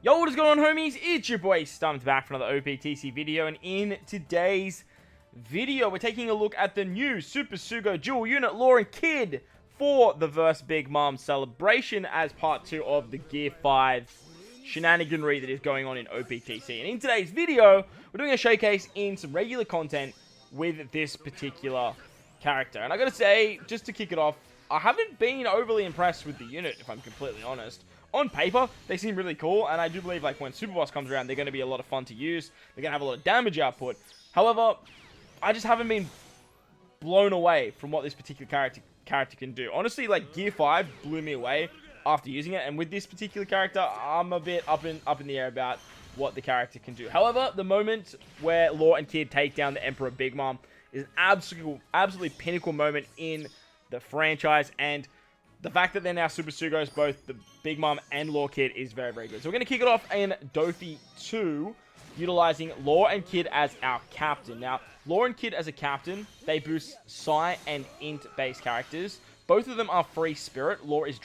Yo, what is going on, homies? It's your boy StumpD back for another OPTC video, and in today's video, we're taking a look at the new Super SUGO dual unit lore and kid for the Verse Big Mom celebration as part 2 of the Gear 5 shenaniganry that is going on in OPTC. And in today's video, we're doing a showcase in some regular content with this particular character. And I gotta say, just to kick it off, I haven't been overly impressed with the unit, if I'm completely honest. On paper, they seem really cool, and I do believe like when Super Boss comes around, they're going to be a lot of fun to use. They're going to have a lot of damage output. However, I just haven't been blown away from what this particular character can do. Honestly, like Gear 5 blew me away after using it, and with this particular character, I'm a bit up in the air about what the character can do. However, the moment where Lore and Kid take down the Emperor Big Mom is an absolutely pinnacle moment in the franchise, and the fact that they're now Super SUGOs, both the Big Mom and Lore Kid, is very, very good. So we're going to kick it off in Dofi 2, utilizing Lore and Kid as our captain. Now, Lore and Kid as a captain, they boost Psi and Int-based characters. Both of them are free spirit. Lore is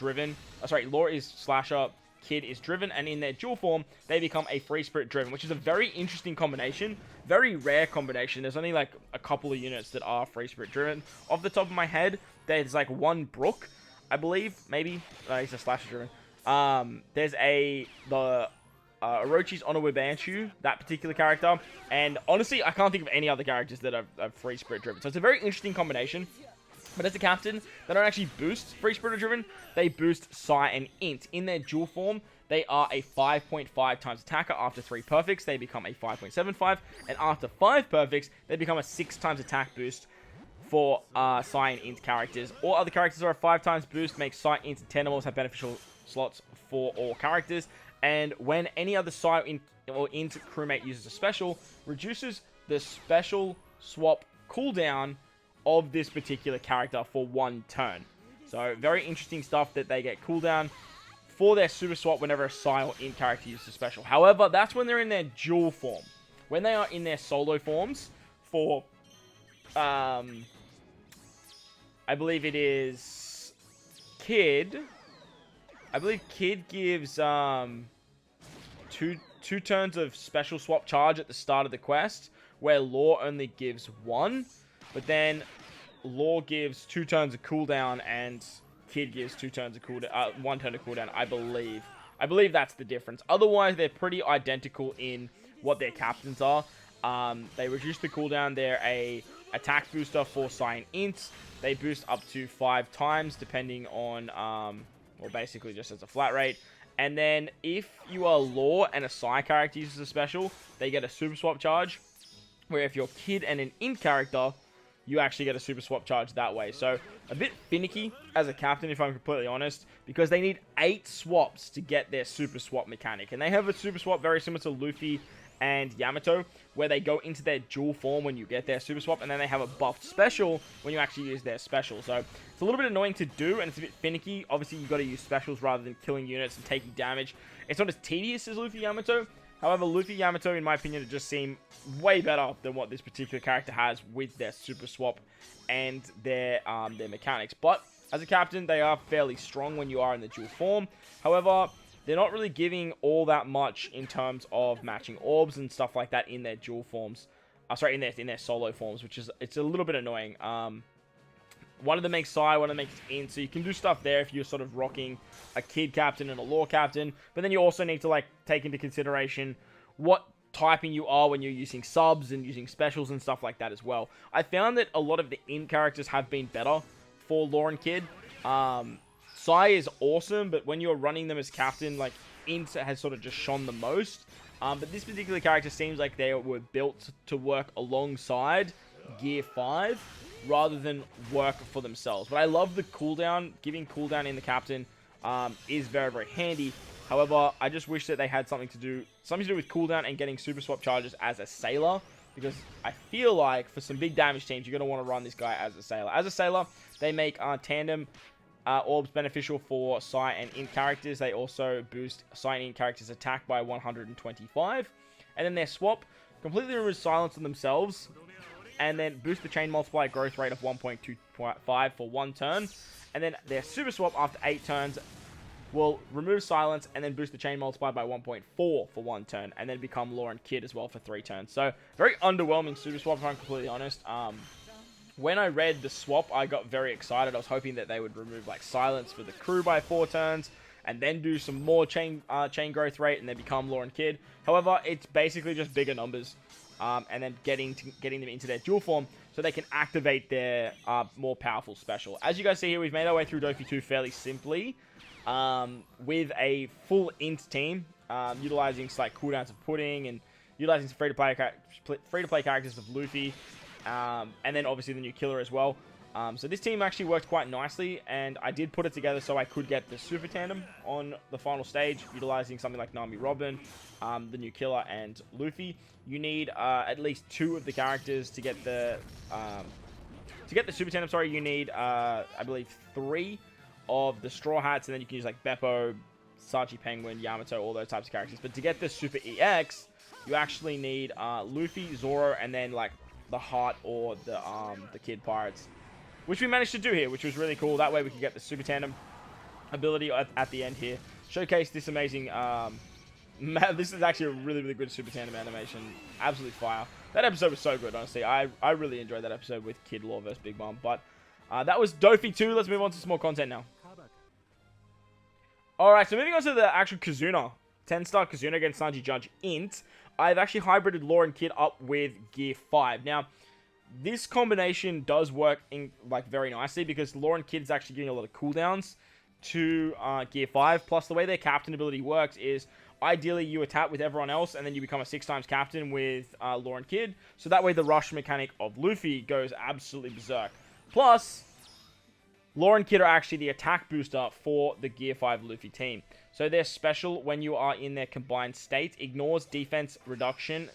slasher, Kid is driven, and in their dual form, they become a free spirit driven, which is a very interesting combination. Very rare combination. There's only like a couple of units that are free spirit driven. Off the top of my head, there's like one Brook, I believe, maybe. He's a slasher driven. There's the Orochi's Onowibanshu, that particular character. And honestly, I can't think of any other characters that are free spirit driven. So it's a very interesting combination. But as a captain, they don't actually boost free spirit driven. They boost Psi and Int. In their dual form, they are a 5.5 times attacker. After 3 perfects, they become a 5.75. And after 5 perfects, they become a 6 times attack boost for Psi and Int characters. All other characters are a 5 times boost, make Psi, Int, and Tentacles have beneficial slots for all characters. And when any other Psi or Int crewmate uses a special, reduces the special swap cooldown of this particular character for 1 turn. So very interesting stuff that they get cooldown for their super swap whenever a Psi or Int character uses a special. However, that's when they're in their dual form. When they are in their solo forms for I believe it is Kid. I believe Kid gives two turns of special swap charge at the start of the quest, where Lore only gives 1, but then Lore gives 2 turns of cooldown and Kid gives 2 turns of cooldown, 1 turn of cooldown. I believe that's the difference. Otherwise, they're pretty identical in what their captains are. They reduce the cooldown. They're a attack booster for Psi and Int. They boost up to 5 times, depending on, well, basically just as a flat rate. And then if you are Lore and a Psi character uses a special, they get a super swap charge. Where if you're Kid and an Int character, you actually get a super swap charge that way. So a bit finicky as a captain, if I'm completely honest, because they need 8 swaps to get their super swap mechanic. And they have a super swap very similar to Luffy and Yamato, where they go into their dual form when you get their super swap, and then they have a buffed special when you actually use their special. So it's a little bit annoying to do, and it's a bit finicky. Obviously, you've got to use specials rather than killing units and taking damage. It's not as tedious as Luffy Yamato. However, Luffy Yamato, in my opinion, just seem way better than what this particular character has with their super swap and their mechanics. But as a captain, they are fairly strong when you are in the dual form. However, they're not really giving all that much in terms of matching orbs and stuff like that in their dual forms. In their solo forms, which is it's a little bit annoying. One of them makes Psi, one of them makes Int, so you can do stuff there if you're sort of rocking a Kid captain and a Lore captain. But then you also need to like take into consideration what typing you are when you're using subs and using specials and stuff like that as well. I found that a lot of the Int characters have been better for Lore and Kid. Psi is awesome, but when you're running them as captain, like Int has sort of just shone the most. But this particular character seems like they were built to work alongside Gear 5 rather than work for themselves. But I love the cooldown. Giving cooldown in the captain is very, very handy. However, I just wish that they had something to do with cooldown and getting super swap charges as a sailor, because I feel like for some big damage teams, you're going to want to run this guy as a sailor. As a sailor, they make tandem orbs beneficial for Psi and Int characters. They also boost Psi and Int characters' attack by 125. And then their swap completely removes silence on themselves, and then boost the chain multiplier growth rate of 1.25 for 1 turn. And then their super swap after 8 turns will remove silence and then boost the chain multiplier by 1.4 for 1 turn, and then become Lauren Kid as well for 3 turns. So, very underwhelming super swap, if I'm completely honest. When I read the swap, I got very excited. I was hoping that they would remove like silence for the crew by 4 turns, and then do some more chain growth rate, and then become Lauren Kid. However, it's basically just bigger numbers, and then getting them into their dual form, so they can activate their more powerful special. As you guys see here, we've made our way through Dofi 2 fairly simply, with a full int team, utilizing like cooldowns of Pudding, and utilizing some free-to-play characters of Luffy, and then obviously the new killer as well. So this team actually worked quite nicely, and I did put it together so I could get the super tandem on the final stage, utilizing something like Nami Robin, the new killer, and Luffy. You need at least 2 of the characters to get the super tandem. Sorry, you need I believe 3 of the Straw Hats, and then you can use like Beppo, Sachi Penguin, Yamato, all those types of characters. But to get the Super EX, you actually need Luffy, Zoro, and then like the Heart or the Kid Pirates, which we managed to do here, which was really cool. That way we could get the Super Tandem ability at the end here. Showcase this amazing... this is actually a really, really good Super Tandem animation. Absolutely fire. That episode was so good, honestly. I really enjoyed that episode with Kid Law vs. Big Mom. But that was Dofi 2. Let's move on to some more content now. Alright, so moving on to the actual Kazuna. 10-star Kazuna against Sanji Judge Int. I've actually hybrided Lauren Kid up with Gear 5. Now, this combination does work in like very nicely, because Lauren Kid is actually getting a lot of cooldowns to Gear 5. Plus, the way their captain ability works is ideally you attack with everyone else, and then you become a 6x captain with Lauren Kid. So that way the rush mechanic of Luffy goes absolutely berserk. Plus, Lauren Kid are actually the attack booster for the Gear 5 Luffy team. So their special, when you are in their combined state, ignores defense reduction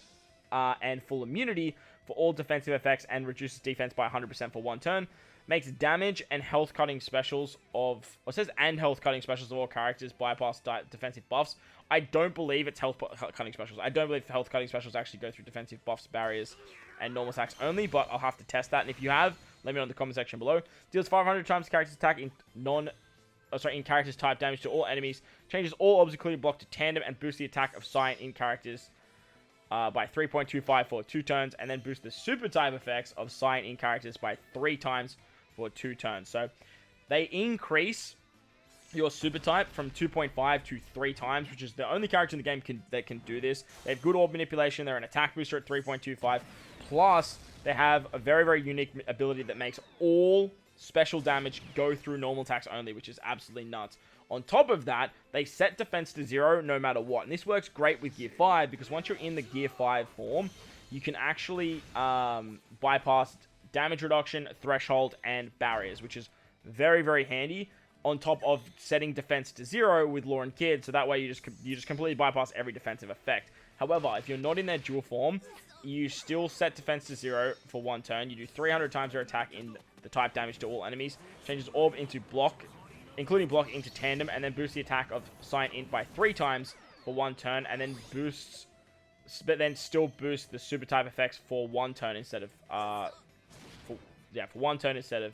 and full immunity for all defensive effects, and reduces defense by 100% for 1 turn. Makes damage and health cutting specials of... It says and health cutting specials of all characters bypass defensive buffs. I don't believe it's health cutting specials. I don't believe the health cutting specials actually go through defensive buffs, barriers, and normal attacks only, but I'll have to test that. And if you have, let me know in the comment section below. Deals 500 times character's attack in character's type damage to all enemies. Changes all obstacle block to tandem, and boosts the attack of Saiyan in characters by 3.25 for 2 turns, and then boost the super type effects of Saiyan in characters by 3 times for 2 turns. So they increase your super type from 2.5 to 3 times, which is the only character in the game that can do this. They have good orb manipulation. They're an attack booster at 3.25. Plus, they have a very, very unique ability that makes all special damage go through normal attacks only, which is absolutely nuts. On top of that, they set defense to 0 no matter what. And this works great with Gear 5, because once you're in the Gear 5 form, you can actually bypass damage reduction, threshold, and barriers, which is very, very handy. On top of setting defense to 0 with Lauren Kid, so that way you just completely bypass every defensive effect. However, if you're not in their dual form, you still set defense to 0 for 1 turn. You do 300 times your attack in the type damage to all enemies. Changes orb into block, including block into tandem, and then boosts the attack of Saiyan Int by 3 times for 1 turn, and then boosts, but then still boosts the super type effects for 1 turn instead of for 1 turn instead of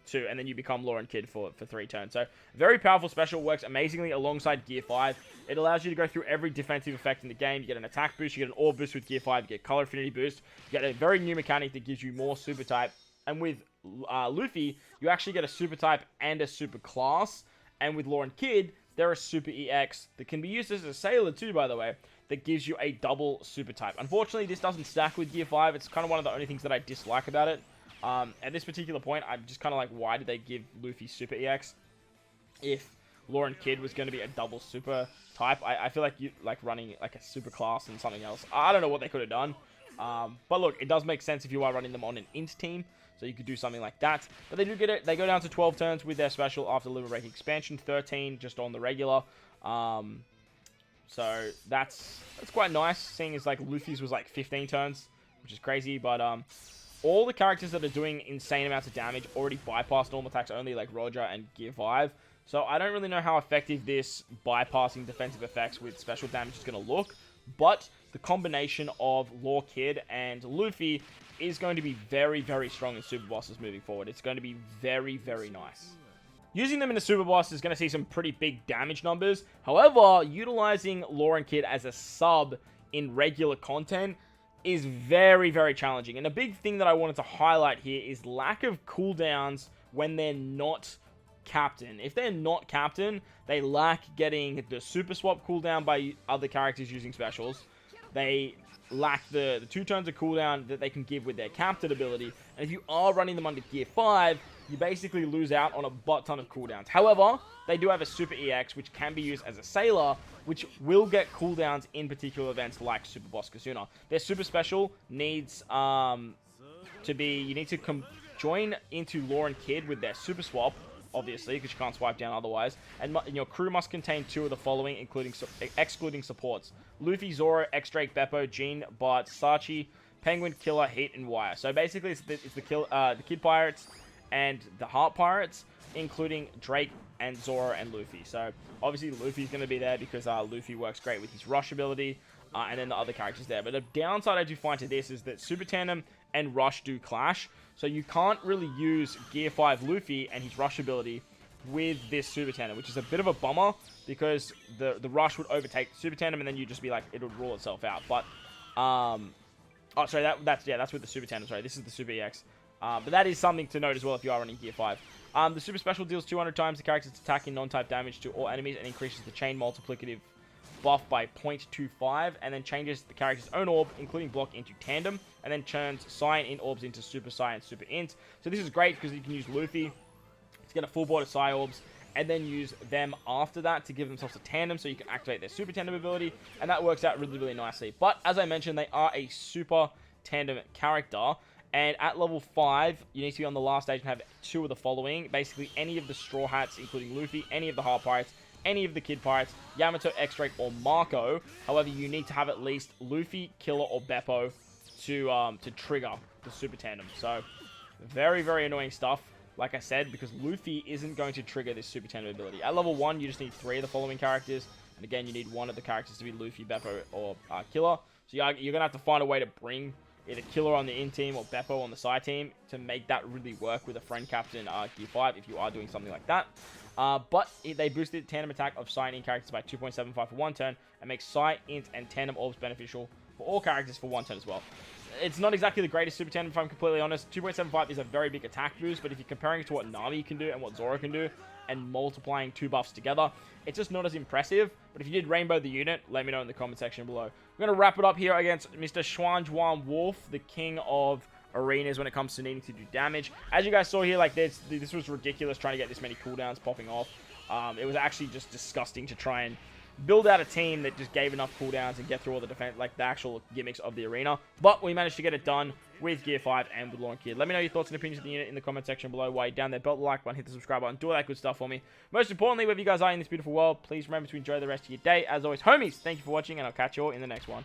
2, and then you become Lauren Kid for 3 turns. So, very powerful special, works amazingly alongside Gear 5. It allows you to go through every defensive effect in the game. You get an attack boost, you get an orb boost with Gear 5, you get color affinity boost, you get a very new mechanic that gives you more super type, and with Luffy, you actually get a super type and a super class, and with Lauren Kid, they're a super EX that can be used as a sailor too, by the way, that gives you a double super type. Unfortunately, this doesn't stack with Gear 5. It's kind of one of the only things that I dislike about it. At this particular point, I'm just kind of like, why did they give Luffy Super EX if Lauren Kid was going to be a double super type? I feel like you like running like a super class and something else. I don't know what they could have done. But look, it does make sense if you are running them on an int team, so you could do something like that. But they do get it. They go down to 12 turns with their special after Limit Break expansion, 13 just on the regular. So that's quite nice, seeing as like Luffy's was like 15 turns, which is crazy. But all the characters that are doing insane amounts of damage already bypass normal attacks only, like Roger and Gear 5. So I don't really know how effective this bypassing defensive effects with special damage is going to look. But the combination of Law Kid and Luffy is going to be very, very strong in super bosses moving forward. It's going to be very, very nice. Using them in a super boss is going to see some pretty big damage numbers. However, utilizing Lauren Kid as a sub in regular content is very, very challenging. And a big thing that I wanted to highlight here is lack of cooldowns when they're not captain. If they're not captain, they lack getting the super swap cooldown by other characters using specials. They lack the 2 turns of cooldown that they can give with their captain ability. And if you are running them under Gear 5, you basically lose out on a butt ton of cooldowns. However, they do have a Super EX, which can be used as a Sailor, which will get cooldowns in particular events like Super Boss Kazuna. Their Super Special needs to be... You need to join into Lauren Kid with their Super Swap, obviously, because you can't swipe down otherwise. And your crew must contain 2 of the following, excluding supports: Luffy, Zoro, X-Drake, Beppo, Jean, Bart, Sachi, Penguin, Killer, Heat, and Wire. So basically, it's the Kid Pirates and the Heart Pirates, including Drake and Zoro and Luffy. So obviously, Luffy's going to be there because Luffy works great with his Rush ability, and then the other characters there. But the downside I do find to this is that Super Tandem and Rush do clash. So you can't really use Gear 5 Luffy and his Rush ability with this Super Tandem, which is a bit of a bummer because the Rush would overtake the Super Tandem and then you'd just be like, it would rule itself out. But, oh, sorry, that's with the Super Tandem. Sorry, this is the Super EX. But that is something to note as well if you are running Gear 5. The Super Special deals 200 times the character's attack in non-type damage to all enemies and increases the chain multiplicative buff by 0.25, and then changes the character's own orb, including block, into tandem, and then turns Psi and Int orbs into Super Psi and Super Int. So this is great because you can use Luffy to get a full board of Psi orbs, and then use them after that to give themselves a tandem so you can activate their Super Tandem ability, and that works out really, really nicely. But as I mentioned, they are a Super Tandem character, and at level 5, you need to be on the last stage and have 2 of the following. Basically, any of the Straw Hats, including Luffy, any of the Heart Pirates, any of the Kid Pirates, Yamato, X-Drake, or Marco. However, you need to have at least Luffy, Killer, or Beppo to trigger the Super Tandem. So, very, very annoying stuff, like I said, because Luffy isn't going to trigger this Super Tandem ability. At level 1, you just need 3 of the following characters. And again, you need 1 of the characters to be Luffy, Beppo, or Killer. So you're going to have to find a way to bring either Killer on the in team or Beppo on the side team to make that really work with a friend captain Gear 5 if you are doing something like that. But they boosted tandem attack of Psi and Int characters by 2.75 for 1 turn, and make Psi, Int, and tandem orbs beneficial for all characters for 1 turn as well. It's not exactly the greatest Super Tandem, if I'm completely honest. 2.75 is a very big attack boost, but if you're comparing it to what Nami can do and what Zoro can do, and multiplying 2 buffs together, it's just not as impressive. But if you did Rainbow the unit, let me know in the comment section below. We're going to wrap it up here against Mr. Xuanjuan Wolf, the king of arenas when it comes to needing to do damage. As you guys saw here, like this was ridiculous trying to get this many cooldowns popping off. It was actually just disgusting to try and build out a team that just gave enough cooldowns and get through all the defense, like the actual gimmicks of the arena. But we managed to get it done with Gear 5 and with Lauren Kid. Let me know your thoughts and opinions of the unit in the comment section below. While you're down there, belt the like button, hit the subscribe button, do all that good stuff for me. Most importantly, wherever you guys are in this beautiful world, please remember to enjoy the rest of your day. As always, homies, thank you for watching, and I'll catch you all in the next one.